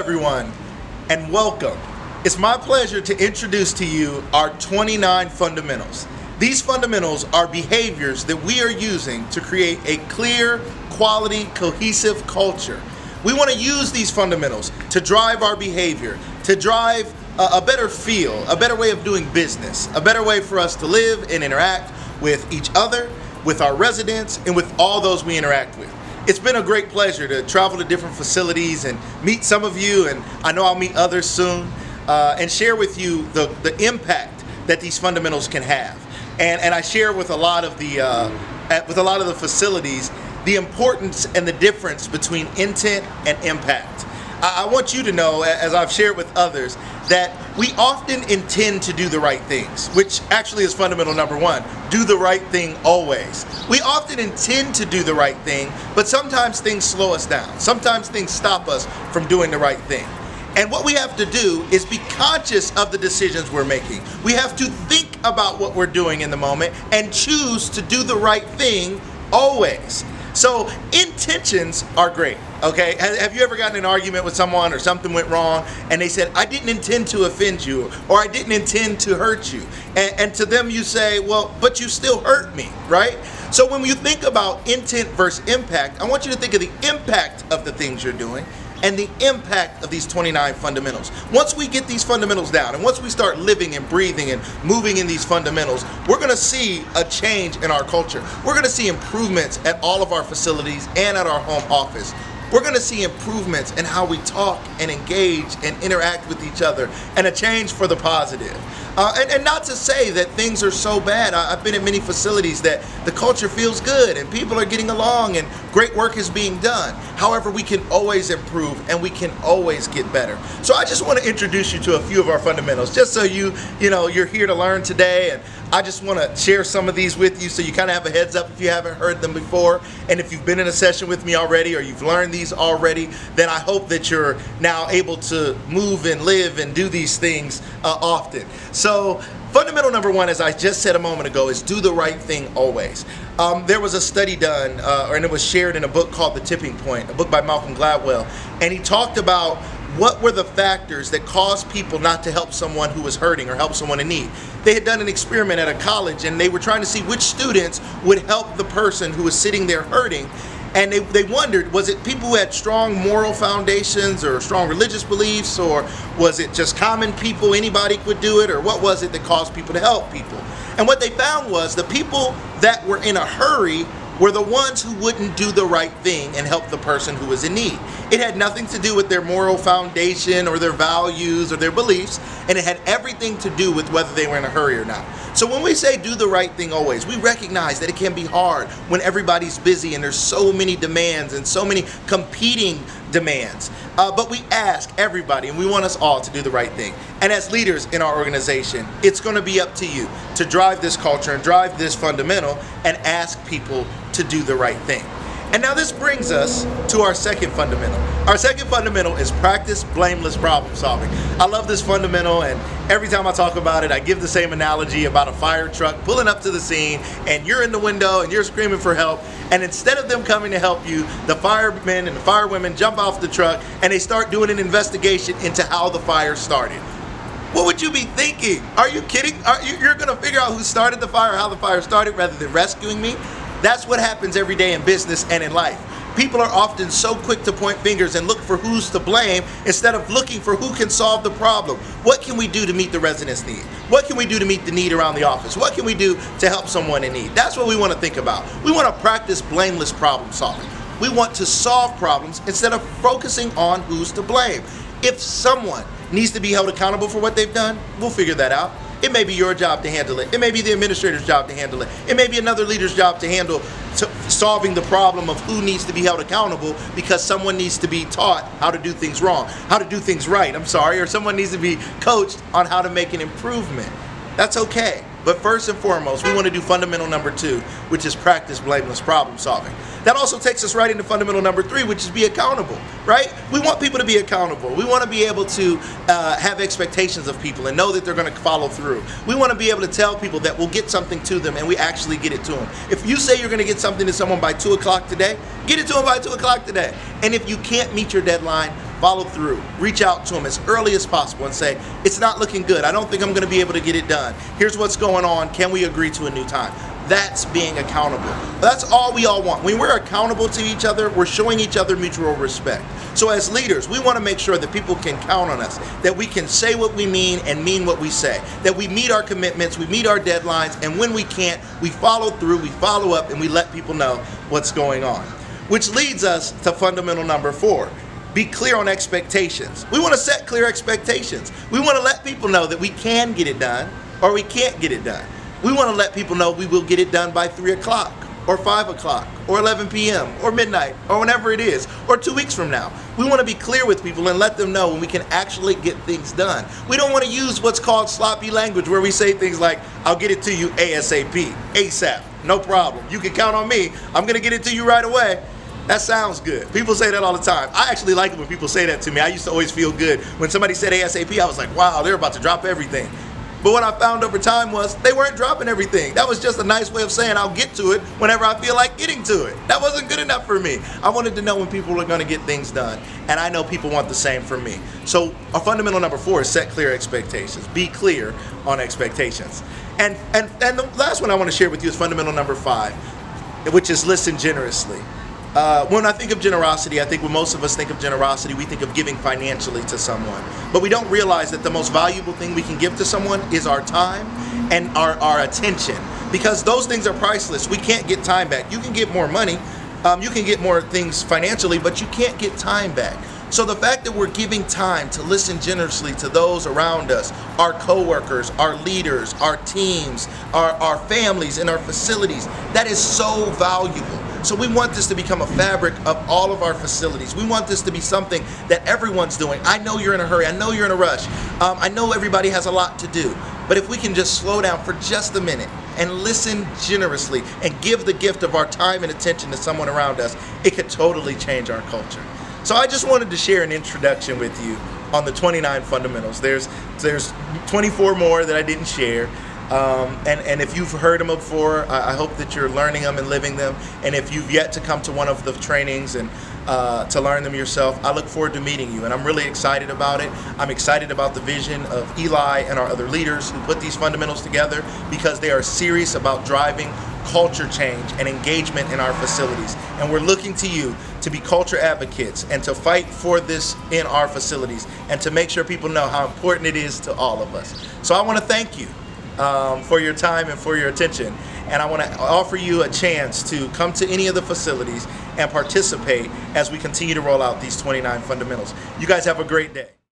everyone, and welcome. It's my pleasure to introduce to you our 29 fundamentals. These fundamentals are behaviors that we are using to create a clear, quality, cohesive culture. We want to use these fundamentals to drive our behavior, to drive a better feel, a better way of doing business, a better way for us to live and interact with each other, with our residents, and with all those we interact with. It's been a great pleasure to travel to different facilities and meet some of you, and I know I'll meet others soon, and share with you the impact that these fundamentals can have. And I share with a lot of the facilities the importance and the difference between intent and impact. I want you to know, as I've shared with others, that we often intend to do the right things, which actually is fundamental number one. Do the right thing always. We often intend to do the right thing, but sometimes things slow us down. Sometimes things stop us from doing the right thing. And what we have to do is be conscious of the decisions we're making. We have to think about what we're doing in the moment and choose to do the right thing always. So intentions are great, okay? Have you ever gotten in an argument with someone or something went wrong and they said, I didn't intend to offend you, or I didn't intend to hurt you. And to them you say, well, but you still hurt me, right? So when you think about intent versus impact, I want you to think of the impact of the things you're doing and the impact of these 29 fundamentals. Once we get these fundamentals down, and once we start living and breathing and moving in these fundamentals, we're gonna see a change in our culture. We're gonna see improvements at all of our facilities and at our home office. We're gonna see improvements in how we talk and engage and interact with each other, and a change for the positive. And not to say that things are so bad. I've been in many facilities that the culture feels good and people are getting along and great work is being done. However, we can always improve and we can always get better. So I just want to introduce you to a few of our fundamentals, just so you're here to learn today, and I just want to share some of these with you so you kind of have a heads up if you haven't heard them before. And if you've been in a session with me already or you've learned these already, then I hope that you're now able to move and live and do these things often. So fundamental number one, as I just said a moment ago, is do the right thing always. There was a study done, and it was shared in a book called The Tipping Point, a book by Malcolm Gladwell, and he talked about what were the factors that caused people not to help someone who was hurting or help someone in need. They had done an experiment at a college, and they were trying to see which students would help the person who was sitting there hurting. And they wondered, was it people who had strong moral foundations or strong religious beliefs, or was it just common people, anybody could do it, or what was it that caused people to help people? And what they found was the people that were in a hurry were the ones who wouldn't do the right thing and help the person who was in need. It had nothing to do with their moral foundation or their values or their beliefs, and it had everything to do with whether they were in a hurry or not. So when we say do the right thing always, we recognize that it can be hard when everybody's busy and there's so many demands and so many competing demands. But we ask everybody, and we want us all to do the right thing. And as leaders in our organization, it's going to be up to you to drive this culture and drive this fundamental and ask people to do the right thing. And now this brings us to our second fundamental. Our second fundamental is practice blameless problem solving. I love this fundamental, and every time I talk about it, I give the same analogy about a fire truck pulling up to the scene, and you're in the window and you're screaming for help, and instead of them coming to help you, the firemen and the firewomen jump off the truck and they start doing an investigation into how the fire started. What would you be thinking? Are you kidding? You're gonna figure out who started the fire, how the fire started, rather than rescuing me? That's what happens every day in business and in life. People are often so quick to point fingers and look for who's to blame instead of looking for who can solve the problem. What can we do to meet the resident's need? What can we do to meet the need around the office? What can we do to help someone in need? That's what we want to think about. We want to practice blameless problem solving. We want to solve problems instead of focusing on who's to blame. If someone needs to be held accountable for what they've done, we'll figure that out. It may be your job to handle it. It may be the administrator's job to handle it. It may be another leader's job to handle solving the problem of who needs to be held accountable because someone needs to be taught how to do things wrong, how to do things right, or someone needs to be coached on how to make an improvement. That's okay. But first and foremost, we want to do fundamental number two, which is practice blameless problem solving. That also takes us right into fundamental number three, which is be accountable, right? We want people to be accountable. We want to be able to have expectations of people and know that they're going to follow through. We want to be able to tell people that we'll get something to them and we actually get it to them. If you say you're going to get something to someone by 2 o'clock today, get it to them by 2 o'clock today. And if you can't meet your deadline, follow through. Reach out to them as early as possible and say, it's not looking good. I don't think I'm going to be able to get it done. Here's what's going on. Can we agree to a new time? That's being accountable. That's all we all want. When we're accountable to each other, we're showing each other mutual respect. So as leaders, we want to make sure that people can count on us, that we can say what we mean and mean what we say, that we meet our commitments, we meet our deadlines, and when we can't, we follow through, we follow up, and we let people know what's going on. Which leads us to fundamental number 4. Be clear on expectations. We want to set clear expectations. We want to let people know that we can get it done or we can't get it done. We want to let people know we will get it done by 3 o'clock or 5 o'clock or 11 p.m. or midnight or whenever it is, or 2 weeks from now. We want to be clear with people and let them know when we can actually get things done. We don't want to use what's called sloppy language where we say things like, I'll get it to you ASAP, ASAP, no problem. You can count on me. I'm going to get it to you right away. That sounds good. People say that all the time. I actually like it when people say that to me. I used to always feel good. When somebody said ASAP, I was like, wow, they're about to drop everything. But what I found over time was they weren't dropping everything. That was just a nice way of saying I'll get to it whenever I feel like getting to it. That wasn't good enough for me. I wanted to know when people were going to get things done. And I know people want the same from me. So our fundamental number 4 is set clear expectations. Be clear on expectations. And the last one I want to share with you is fundamental number 5, which is listen generously. When I think of generosity, I think when most of us think of generosity, we think of giving financially to someone. But we don't realize that the most valuable thing we can give to someone is our time and our attention. Because those things are priceless. We can't get time back. You can get more money, you can get more things financially, but you can't get time back. So the fact that we're giving time to listen generously to those around us, our coworkers, our leaders, our teams, our families, and our facilities, that is so valuable. So we want this to become a fabric of all of our facilities. We want this to be something that everyone's doing. I know you're in a hurry. I know you're in a rush. I know everybody has a lot to do. But if we can just slow down for just a minute and listen generously and give the gift of our time and attention to someone around us, it could totally change our culture. So I just wanted to share an introduction with you on the 29 fundamentals. There's 24 more that I didn't share. And if you've heard them before, I hope that you're learning them and living them. And if you've yet to come to one of the trainings and to learn them yourself, I look forward to meeting you. And I'm really excited about it. I'm excited about the vision of Eli and our other leaders who put these fundamentals together, because they are serious about driving culture change and engagement in our facilities. And we're looking to you to be culture advocates and to fight for this in our facilities and to make sure people know how important it is to all of us. So I want to thank you for your time and for your attention. And I want to offer you a chance to come to any of the facilities and participate as we continue to roll out these 29 fundamentals. You guys have a great day.